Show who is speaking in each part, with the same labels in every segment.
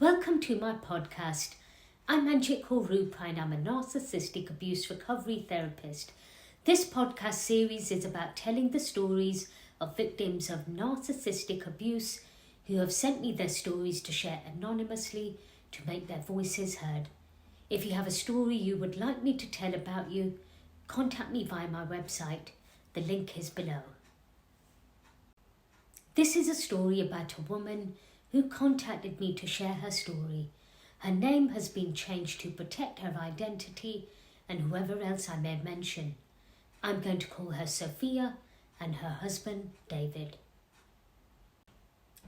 Speaker 1: Welcome to my podcast. I'm Manjit Rupa and I'm a narcissistic abuse recovery therapist. This podcast series is about telling the stories of victims of narcissistic abuse who have sent me their stories to share anonymously to make their voices heard. If you have a story you would like me to tell about you, contact me via my website. The link is below. This is a story about a woman who contacted me to share her story. Her name has been changed to protect her identity and whoever else I may mention. I'm going to call her Sophia and her husband David.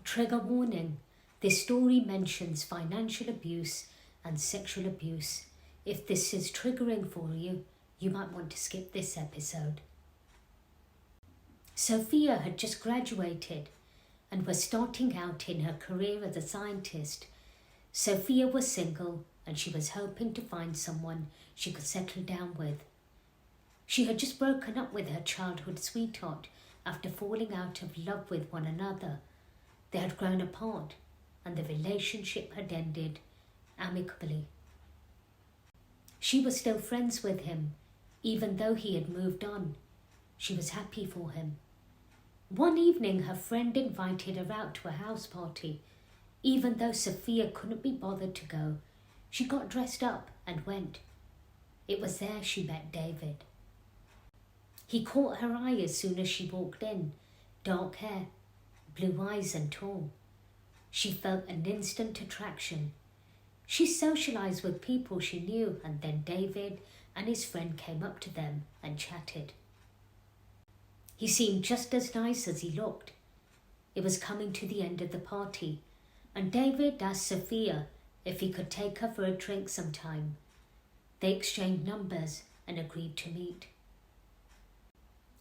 Speaker 1: Trigger warning. This story mentions financial abuse and sexual abuse. If this is triggering for you, you might want to skip this episode. Sophia had just graduated and was starting out in her career as a scientist. Sophia was single and she was hoping to find someone she could settle down with. She had just broken up with her childhood sweetheart after falling out of love with one another. They had grown apart and the relationship had ended amicably. She was still friends with him, even though he had moved on. She was happy for him. One evening, her friend invited her out to a house party. Even though Sophia couldn't be bothered to go, she got dressed up and went. It was there she met David. He caught her eye as soon as she walked in. Dark hair, blue eyes and tall. She felt an instant attraction. She socialized with people she knew, and then David and his friend came up to them and chatted. He seemed just as nice as he looked. It was coming to the end of the party, and David asked Sophia if he could take her for a drink sometime. They exchanged numbers and agreed to meet.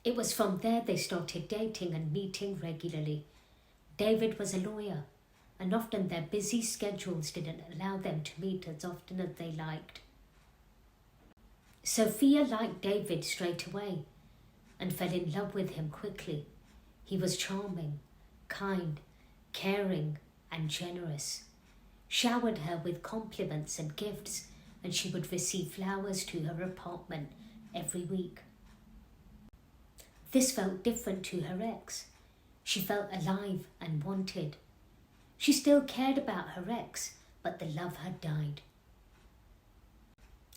Speaker 1: It was from there they started dating and meeting regularly. David was a lawyer, and often their busy schedules didn't allow them to meet as often as they liked. Sophia liked David straight away and fell in love with him quickly. He was charming, kind, caring, and generous. Showered her with compliments and gifts, and she would receive flowers to her apartment every week. This felt different to her ex. She felt alive and wanted. She still cared about her ex, but the love had died.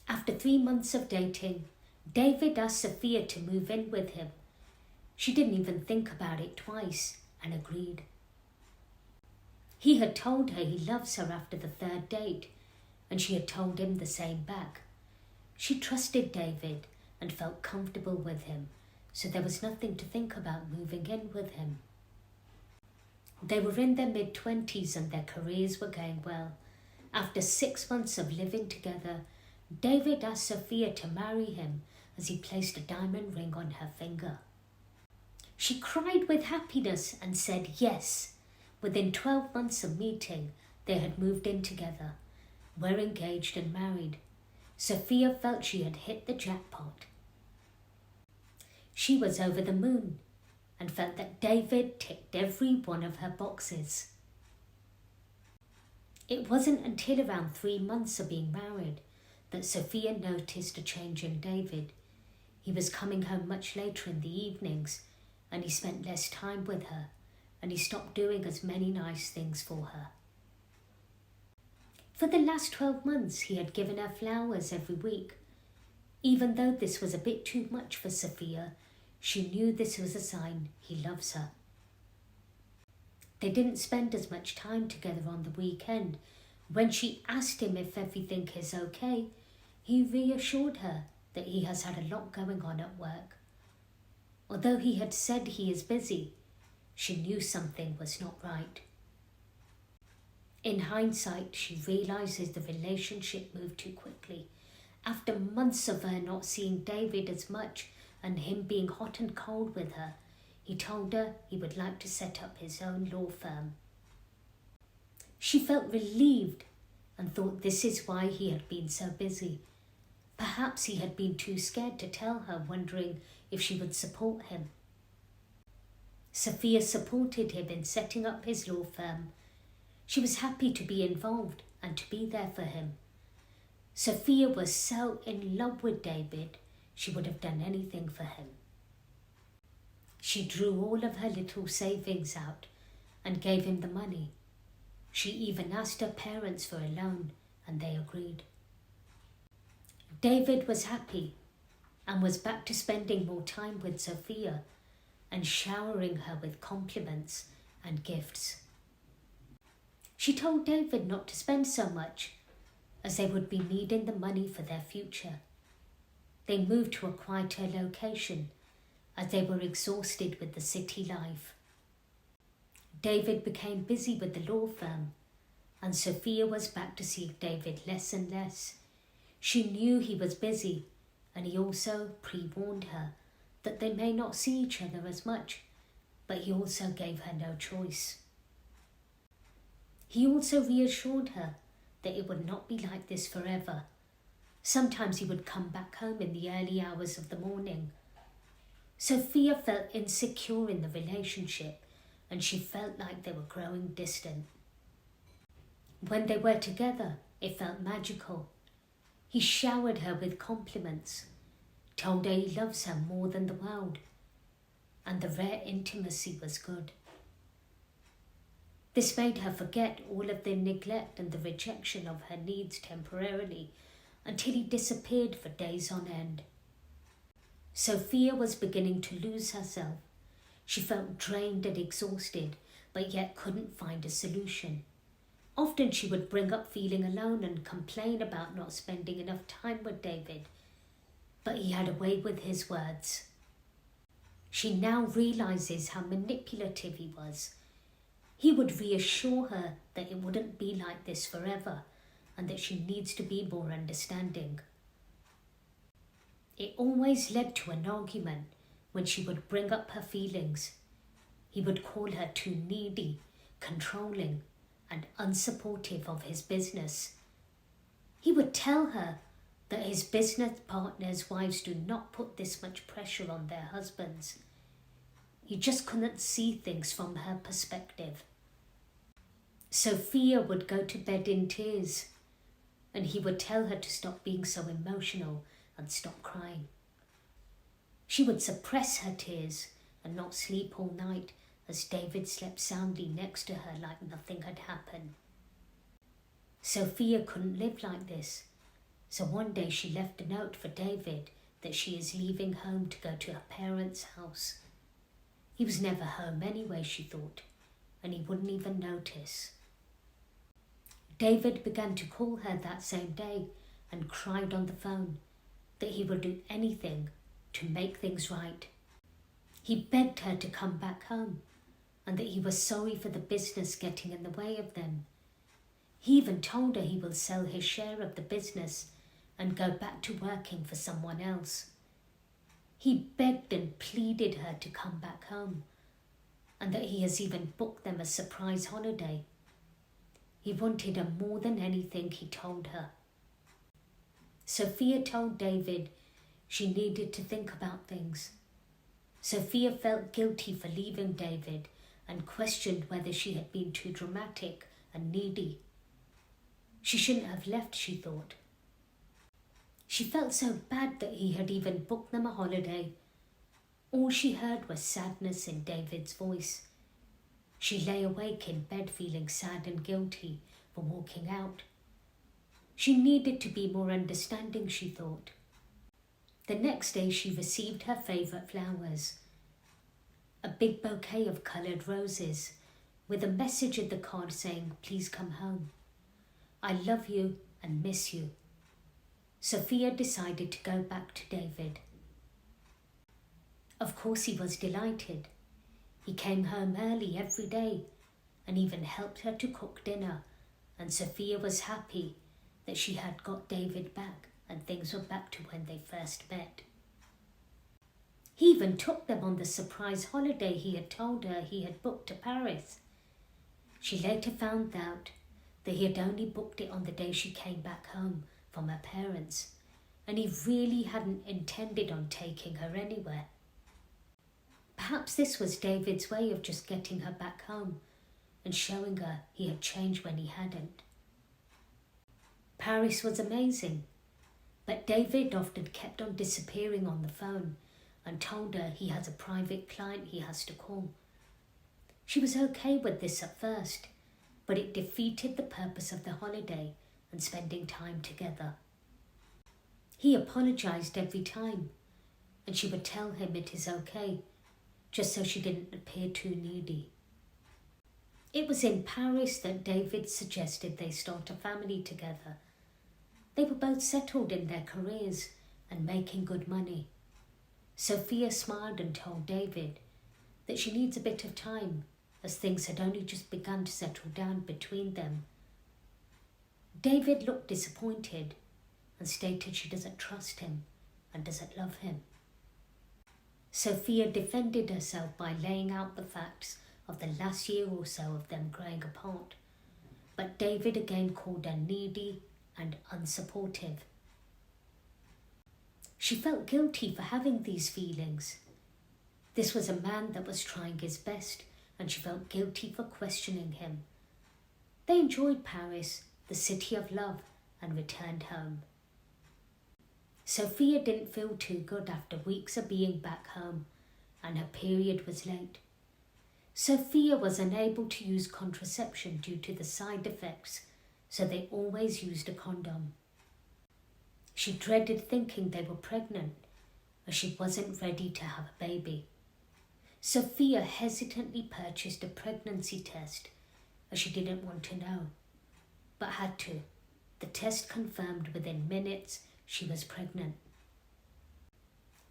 Speaker 1: After 3 months of dating, David asked Sophia to move in with him. She didn't even think about it twice and agreed. He had told her he loves her after the 3rd date, and she had told him the same back. She trusted David and felt comfortable with him, so there was nothing to think about moving in with him. They were in their mid-20s and their careers were going well. After 6 months of living together, David asked Sophia to marry him as he placed a diamond ring on her finger. She cried with happiness and said yes. Within 12 months of meeting, they had moved in together, were engaged and married. Sophia felt she had hit the jackpot. She was over the moon and felt that David ticked every one of her boxes. It wasn't until around 3 months of being married that Sophia noticed a change in David. He was coming home much later in the evenings, and he spent less time with her, and he stopped doing as many nice things for her. For the last 12 months, he had given her flowers every week. Even though this was a bit too much for Sophia, she knew this was a sign he loves her. They didn't spend as much time together on the weekend. When she asked him if everything is okay, he reassured her that he has had a lot going on at work. Although he had said he is busy, she knew something was not right. In hindsight, she realizes the relationship moved too quickly. After months of her not seeing David as much and him being hot and cold with her, he told her he would like to set up his own law firm. She felt relieved and thought this is why he had been so busy. Perhaps he had been too scared to tell her, wondering if she would support him. Sophia supported him in setting up his law firm. She was happy to be involved and to be there for him. Sophia was so in love with David, she would have done anything for him. She drew all of her little savings out and gave him the money. She even asked her parents for a loan, and they agreed. David was happy and was back to spending more time with Sophia and showering her with compliments and gifts. She told David not to spend so much, as they would be needing the money for their future. They moved to a quieter location as they were exhausted with the city life. David became busy with the law firm, and Sophia was back to see David less and less. She knew he was busy, and he also pre-warned her that they may not see each other as much, but he also gave her no choice. He also reassured her that it would not be like this forever. Sometimes he would come back home in the early hours of the morning. Sophia felt insecure in the relationship, and she felt like they were growing distant. When they were together, it felt magical. He showered her with compliments, told her he loves her more than the world, and the rare intimacy was good. This made her forget all of the neglect and the rejection of her needs temporarily, until he disappeared for days on end. Sophia was beginning to lose herself. She felt drained and exhausted, but yet couldn't find a solution. Often she would bring up feeling alone and complain about not spending enough time with David, but he had a way with his words. She now realizes how manipulative he was. He would reassure her that it wouldn't be like this forever and that she needs to be more understanding. It always led to an argument when she would bring up her feelings. He would call her too needy, controlling, and unsupportive of his business. He would tell her that his business partners' wives do not put this much pressure on their husbands. He just couldn't see things from her perspective. Sophia would go to bed in tears, and he would tell her to stop being so emotional and stop crying. She would suppress her tears and not sleep all night as David slept soundly next to her like nothing had happened. Sophia couldn't live like this, so one day she left a note for David that she is leaving home to go to her parents' house. He was never home anyway, she thought, and he wouldn't even notice. David began to call her that same day and cried on the phone that he would do anything to make things right. He begged her to come back home and that he was sorry for the business getting in the way of them. He even told her he will sell his share of the business and go back to working for someone else. He begged and pleaded her to come back home, and that he has even booked them a surprise holiday. He wanted her more than anything, he told her. Sophia told David she needed to think about things. Sophia felt guilty for leaving David and questioned whether she had been too dramatic and needy. She shouldn't have left, she thought. She felt so bad that he had even booked them a holiday. All she heard was sadness in David's voice. She lay awake in bed feeling sad and guilty for walking out. She needed to be more understanding, she thought. The next day she received her favourite flowers, a big bouquet of coloured roses with a message in the card saying, "Please come home. I love you and miss you." Sophia decided to go back to David. Of course he was delighted. He came home early every day and even helped her to cook dinner, and Sophia was happy that she had got David back and things were back to when they first met. He even took them on the surprise holiday he had told her he had booked to Paris. She later found out that he had only booked it on the day she came back home from her parents, and he really hadn't intended on taking her anywhere. Perhaps this was David's way of just getting her back home and showing her he had changed when he hadn't. Paris was amazing, but David often kept on disappearing on the phone and told her he has a private client he has to call. She was okay with this at first, but it defeated the purpose of the holiday and spending time together. He apologized every time, and she would tell him it is okay, just so she didn't appear too needy. It was in Paris that David suggested they start a family together. They were both settled in their careers and making good money. Sophia smiled and told David that she needs a bit of time, as things had only just begun to settle down between them. David looked disappointed and stated she doesn't trust him and doesn't love him. Sophia defended herself by laying out the facts of the last year or so of them growing apart, but David again called her needy and unsupportive. She felt guilty for having these feelings. This was a man that was trying his best, and she felt guilty for questioning him. They enjoyed Paris, the city of love, and returned home. Sophia didn't feel too good after weeks of being back home, and her period was late. Sophia was unable to use contraception due to the side effects, so they always used a condom. She dreaded thinking they were pregnant, as she wasn't ready to have a baby. Sophia hesitantly purchased a pregnancy test, as she didn't want to know, but had to. The test confirmed within minutes she was pregnant.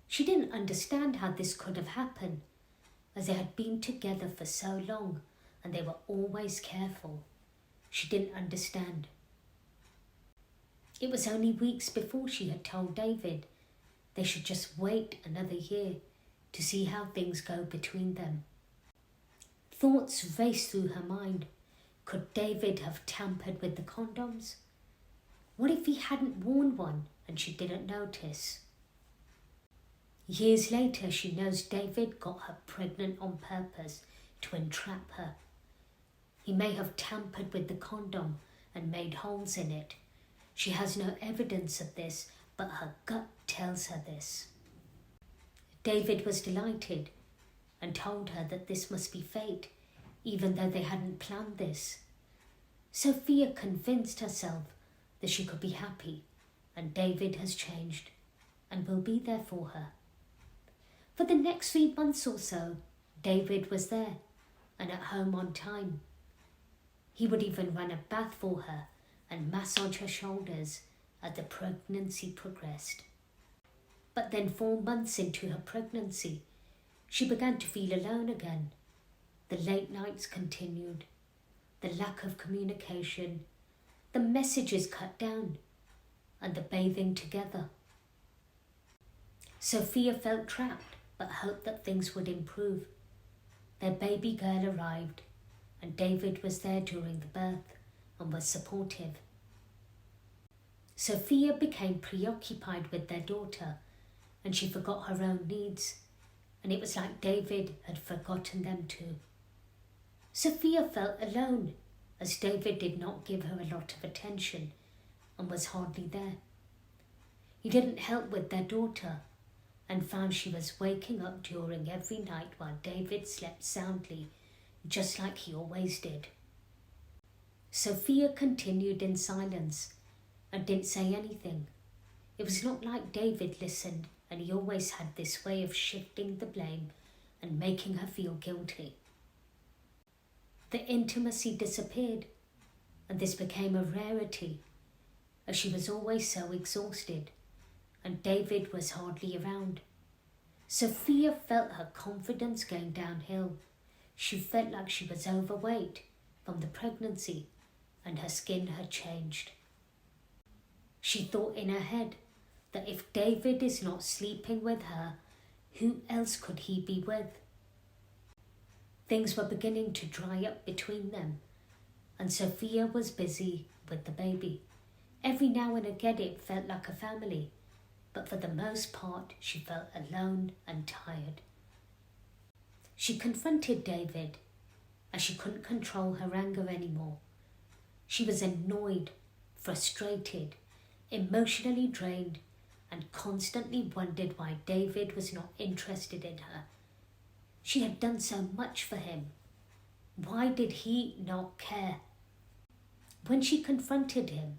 Speaker 1: She didn't understand how this could have happened, as they had been together for so long and they were always careful. She didn't understand. It was only weeks before she had told David they should just wait another year to see how things go between them. Thoughts raced through her mind. Could David have tampered with the condoms? What if he hadn't worn one and she didn't notice? Years later, she knows David got her pregnant on purpose to entrap her. He may have tampered with the condom and made holes in it. She has no evidence of this, but her gut tells her this. David was delighted and told her that this must be fate, even though they hadn't planned this. Sophia convinced herself that she could be happy, and David has changed and will be there for her. For the next 3 months or so, David was there and at home on time. He would even run a bath for her and massage her shoulders as the pregnancy progressed. But then 4 months into her pregnancy, she began to feel alone again. The late nights continued, the lack of communication, the messages cut down, and the bathing together. Sophia felt trapped, but hoped that things would improve. Their baby girl arrived, and David was there during the birth and was supportive. Sophia became preoccupied with their daughter, and she forgot her own needs, and it was like David had forgotten them too. Sophia felt alone, as David did not give her a lot of attention and was hardly there. He didn't help with their daughter, and found she was waking up during every night while David slept soundly, just like he always did. Sophia continued in silence and didn't say anything. It was not like David listened, and he always had this way of shifting the blame and making her feel guilty. The intimacy disappeared, and this became a rarity, as she was always so exhausted, and David was hardly around. Sophia felt her confidence going downhill. She felt like she was overweight from the pregnancy, and her skin had changed. She thought in her head that if David is not sleeping with her, who else could he be with? Things were beginning to dry up between them, and Sophia was busy with the baby. Every now and again it felt like a family, but for the most part she felt alone and tired. She confronted David, as she couldn't control her anger anymore. She was annoyed, frustrated, emotionally drained, and constantly wondered why David was not interested in her. She had done so much for him. Why did he not care? When she confronted him,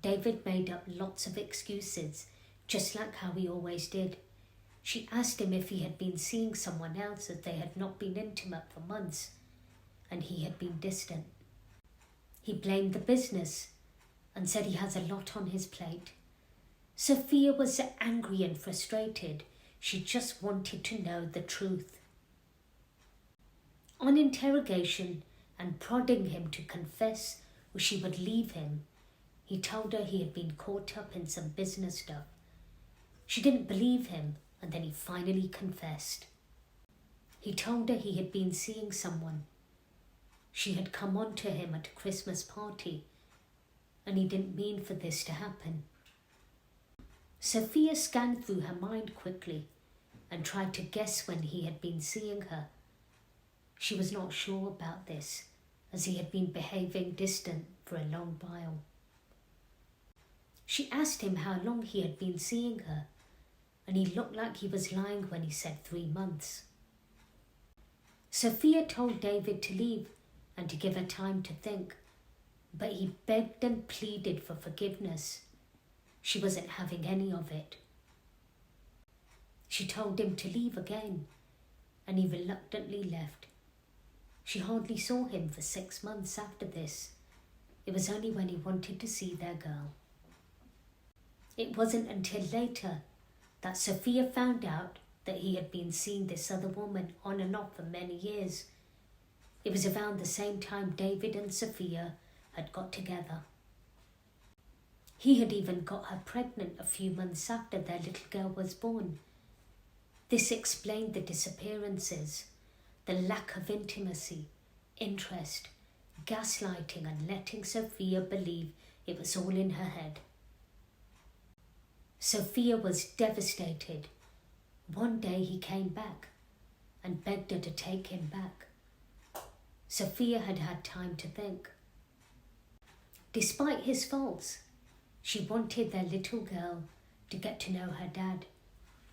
Speaker 1: David made up lots of excuses, just like how he always did. She asked him if he had been seeing someone else, as they had not been intimate for months, and he had been distant. He blamed the business and said he has a lot on his plate. Sophia was angry and frustrated. She just wanted to know the truth. On interrogation and prodding him to confess or she would leave him, he told her he had been caught up in some business stuff. She didn't believe him, and then he finally confessed. He told her he had been seeing someone. She had come on to him at a Christmas party, and he didn't mean for this to happen. Sophia scanned through her mind quickly and tried to guess when he had been seeing her. She was not sure about this, as he had been behaving distant for a long while. She asked him how long he had been seeing her, and he looked like he was lying when he said 3 months. Sophia told David to leave and to give her time to think, but he begged and pleaded for forgiveness. She wasn't having any of it. She told him to leave again, and he reluctantly left. She hardly saw him for 6 months after this. It was only when he wanted to see their girl. It wasn't until later that Sophia found out that he had been seeing this other woman on and off for many years. It was around the same time David and Sophia had got together. He had even got her pregnant a few months after their little girl was born. This explained the disappearances, the lack of intimacy, interest, gaslighting, and letting Sophia believe it was all in her head. Sophia was devastated. One day he came back and begged her to take him back. Sophia had had time to think. Despite his faults, she wanted their little girl to get to know her dad.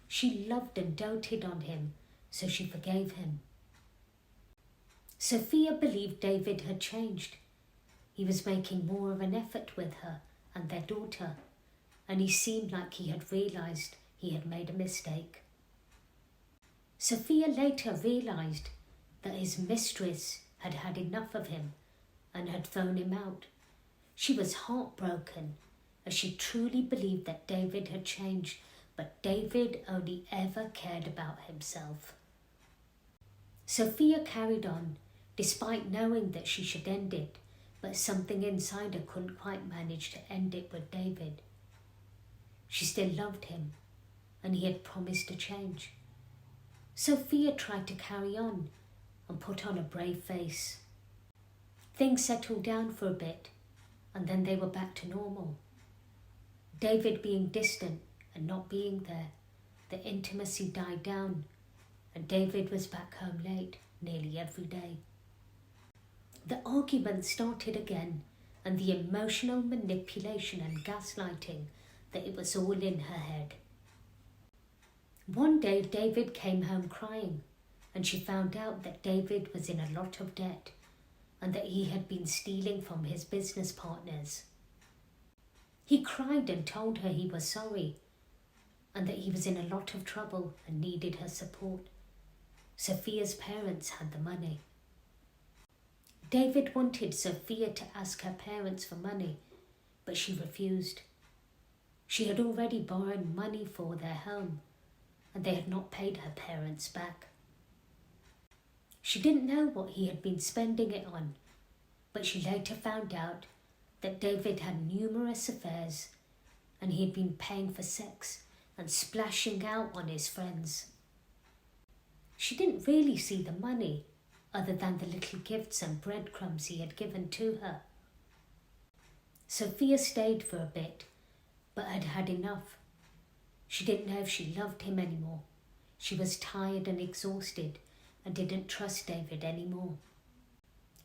Speaker 1: She loved and doted on him, so she forgave him. Sophia believed David had changed. He was making more of an effort with her and their daughter, and he seemed like he had realized he had made a mistake. Sophia later realized that his mistress had had enough of him and had thrown him out. She was heartbroken, as she truly believed that David had changed, but David only ever cared about himself. Sophia carried on, despite knowing that she should end it, but something inside her couldn't quite manage to end it with David. She still loved him, and he had promised to change. Sophia tried to carry on and put on a brave face. Things settled down for a bit, and then they were back to normal. David being distant and not being there, the intimacy died down, and David was back home late nearly every day. The argument started again, and the emotional manipulation and gaslighting that it was all in her head. One day David came home crying, and she found out that David was in a lot of debt and that he had been stealing from his business partners. He cried and told her he was sorry and that he was in a lot of trouble and needed her support. Sophia's parents had the money. David wanted Sophia to ask her parents for money, but she refused. She had already borrowed money for their home, and they had not paid her parents back. She didn't know what he had been spending it on, but she later found out that David had numerous affairs and he had been paying for sex and splashing out on his friends. She didn't really see the money other than the little gifts and breadcrumbs he had given to her. Sophia stayed for a bit, but had had enough. She didn't know if she loved him anymore. She was tired and exhausted and didn't trust David anymore.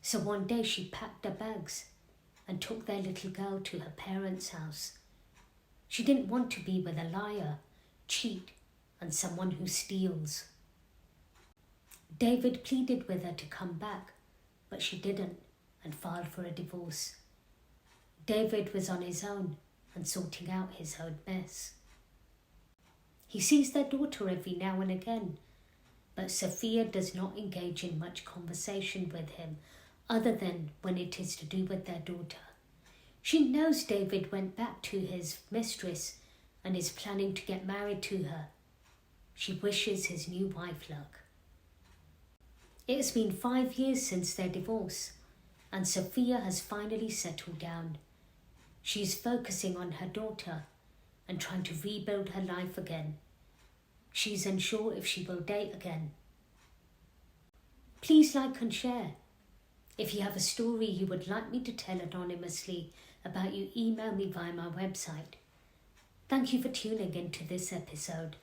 Speaker 1: So one day she packed her bags and took their little girl to her parents' house. She didn't want to be with a liar, cheat, and someone who steals. David pleaded with her to come back, but she didn't and filed for a divorce. David was on his own and sorting out his own mess. He sees their daughter every now and again, but Sophia does not engage in much conversation with him other than when it is to do with their daughter. She knows David went back to his mistress and is planning to get married to her. She wishes his new wife luck. It has been 5 years since their divorce, and Sophia has finally settled down. She is focusing on her daughter and trying to rebuild her life again. She's unsure if she will date again. Please like and share. If you have a story you would like me to tell anonymously about, you email me via my website. Thank you for tuning into this episode.